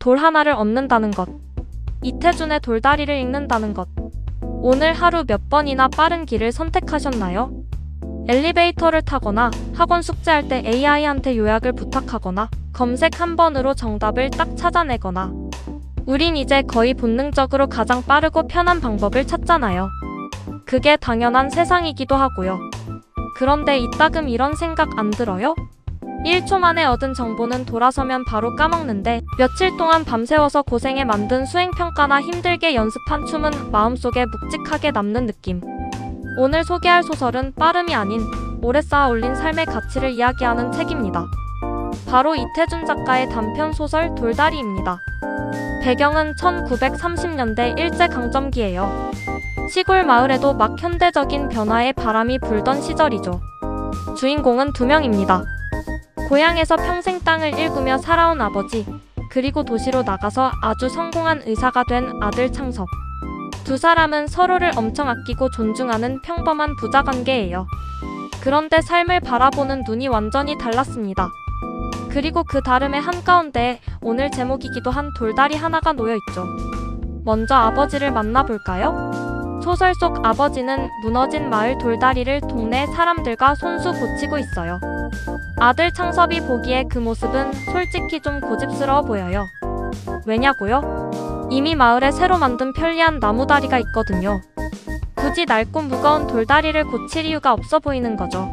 돌 하나를 얻는다는 것. 이태준의 돌다리를 읽는다는 것. 오늘 하루 몇 번이나 빠른 길을 선택하셨나요? 엘리베이터를 타거나 학원 숙제할 때 AI한테 요약을 부탁하거나 검색 한 번으로 정답을 딱 찾아내거나. 우린 이제 거의 본능적으로 가장 빠르고 편한 방법을 찾잖아요. 그게 당연한 세상이기도 하고요. 그런데 이따금 이런 생각 안 들어요? 1초 만에 얻은 정보는 돌아서면 바로 까먹는데 며칠 동안 밤새워서 고생해 만든 수행평가나 힘들게 연습한 춤은 마음속에 묵직하게 남는 느낌. 오늘 소개할 소설은 빠름이 아닌 오래 쌓아 올린 삶의 가치를 이야기하는 책입니다. 바로 이태준 작가의 단편 소설 돌다리입니다. 배경은 1930년대 일제강점기예요. 시골 마을에도 막 현대적인 변화의 바람이 불던 시절이죠. 주인공은 두 명입니다. 고향에서 평생 땅을 일구며 살아온 아버지, 그리고 도시로 나가서 아주 성공한 의사가 된 아들 창섭. 두 사람은 서로를 엄청 아끼고 존중하는 평범한 부자 관계예요. 그런데 삶을 바라보는 눈이 완전히 달랐습니다. 그리고 그 다름의 한가운데에 오늘 제목이기도 한 돌다리 하나가 놓여있죠. 먼저 아버지를 만나볼까요? 소설 속 아버지는 무너진 마을 돌다리를 동네 사람들과 손수 고치고 있어요. 아들 창섭이 보기에 그 모습은 솔직히 좀 고집스러워 보여요. 왜냐고요? 이미 마을에 새로 만든 편리한 나무다리가 있거든요. 굳이 낡고 무거운 돌다리를 고칠 이유가 없어 보이는 거죠.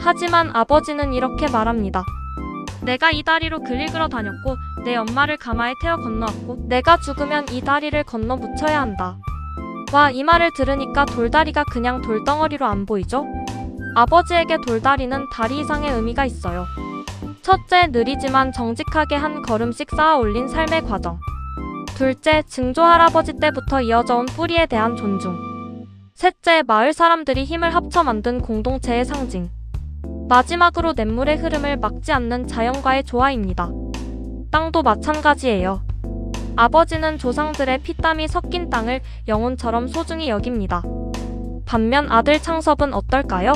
하지만 아버지는 이렇게 말합니다. 내가 이 다리로 길 읽으러 다녔고 내 엄마를 가마에 태워 건너왔고 내가 죽으면 이 다리를 건너 묻혀야 한다. 와, 이 말을 들으니까 돌다리가 그냥 돌덩어리로 안 보이죠? 아버지에게 돌다리는 다리 이상의 의미가 있어요. 첫째, 느리지만 정직하게 한 걸음씩 쌓아 올린 삶의 과정. 둘째, 증조 할아버지 때부터 이어져온 뿌리에 대한 존중. 셋째, 마을 사람들이 힘을 합쳐 만든 공동체의 상징. 마지막으로 냇물의 흐름을 막지 않는 자연과의 조화입니다. 땅도 마찬가지예요. 아버지는 조상들의 피땀이 섞인 땅을 영혼처럼 소중히 여깁니다. 반면 아들 창섭은 어떨까요?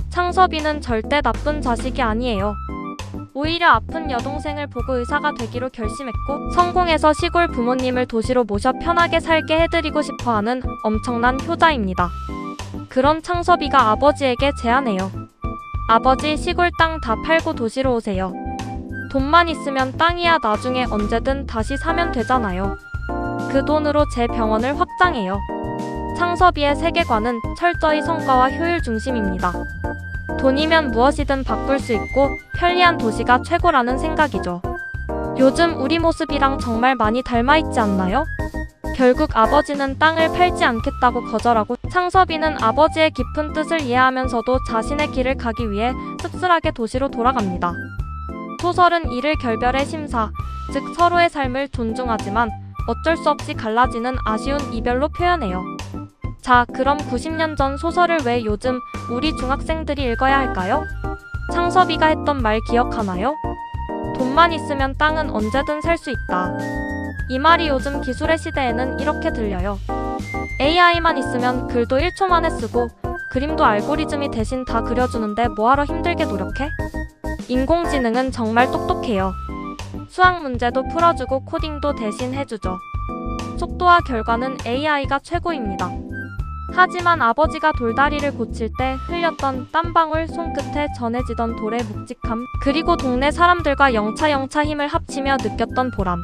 창섭이는 절대 나쁜 자식이 아니에요. 오히려 아픈 여동생을 보고 의사가 되기로 결심했고 성공해서 시골 부모님을 도시로 모셔 편하게 살게 해드리고 싶어하는 엄청난 효자입니다. 그런 창섭이가 아버지에게 제안해요. 아버지, 시골 땅 다 팔고 도시로 오세요. 돈만 있으면 땅이야 나중에 언제든 다시 사면 되잖아요. 그 돈으로 제 병원을 확장해요. 창섭이의 세계관은 철저히 성과와 효율 중심입니다. 돈이면 무엇이든 바꿀 수 있고 편리한 도시가 최고라는 생각이죠. 요즘 우리 모습이랑 정말 많이 닮아있지 않나요? 결국 아버지는 땅을 팔지 않겠다고 거절하고 창섭이는 아버지의 깊은 뜻을 이해하면서도 자신의 길을 가기 위해 씁쓸하게 도시로 돌아갑니다. 소설은 이를 결별의 심사, 즉 서로의 삶을 존중하지만 어쩔 수 없이 갈라지는 아쉬운 이별로 표현해요. 자, 그럼 90년 전 소설을 왜 요즘 우리 중학생들이 읽어야 할까요? 창섭이가 했던 말 기억하나요? 돈만 있으면 땅은 언제든 살 수 있다. 이 말이 요즘 기술의 시대에는 이렇게 들려요. AI만 있으면 글도 1초 만에 쓰고 그림도 알고리즘이 대신 다 그려주는데 뭐하러 힘들게 노력해? 인공지능은 정말 똑똑해요. 수학 문제도 풀어주고 코딩도 대신 해주죠. 속도와 결과는 AI가 최고입니다. 하지만 아버지가 돌다리를 고칠 때 흘렸던 땀방울 손끝에 전해지던 돌의 묵직함, 그리고 동네 사람들과 영차영차 힘을 합치며 느꼈던 보람.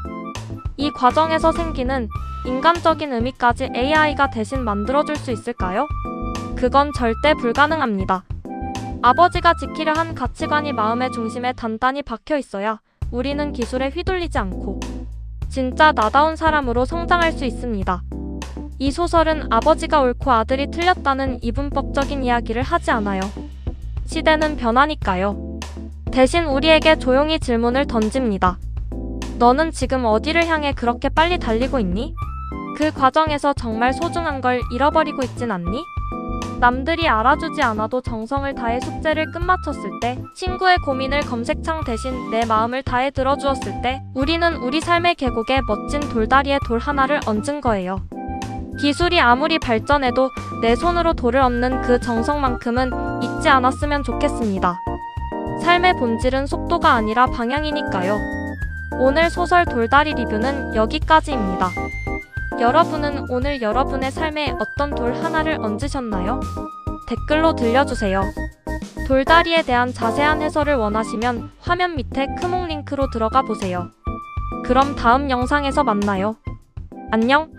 이 과정에서 생기는 인간적인 의미까지 AI가 대신 만들어줄 수 있을까요? 그건 절대 불가능합니다. 아버지가 지키려 한 가치관이 마음의 중심에 단단히 박혀 있어야 우리는 기술에 휘둘리지 않고 진짜 나다운 사람으로 성장할 수 있습니다. 이 소설은 아버지가 옳고 아들이 틀렸다는 이분법적인 이야기를 하지 않아요. 시대는 변하니까요. 대신 우리에게 조용히 질문을 던집니다. 너는 지금 어디를 향해 그렇게 빨리 달리고 있니? 그 과정에서 정말 소중한 걸 잃어버리고 있진 않니? 남들이 알아주지 않아도 정성을 다해 숙제를 끝마쳤을 때, 친구의 고민을 검색창 대신 내 마음을 다해 들어주었을 때, 우리는 우리 삶의 계곡에 멋진 돌다리에 돌 하나를 얹은 거예요. 기술이 아무리 발전해도 내 손으로 돌을 얹는 그 정성만큼은 잊지 않았으면 좋겠습니다. 삶의 본질은 속도가 아니라 방향이니까요. 오늘 소설 돌다리 리뷰는 여기까지입니다. 여러분은 오늘 여러분의 삶에 어떤 돌 하나를 얹으셨나요? 댓글로 들려주세요. 돌다리에 대한 자세한 해설을 원하시면 화면 밑에 크몽 링크로 들어가 보세요. 그럼 다음 영상에서 만나요. 안녕!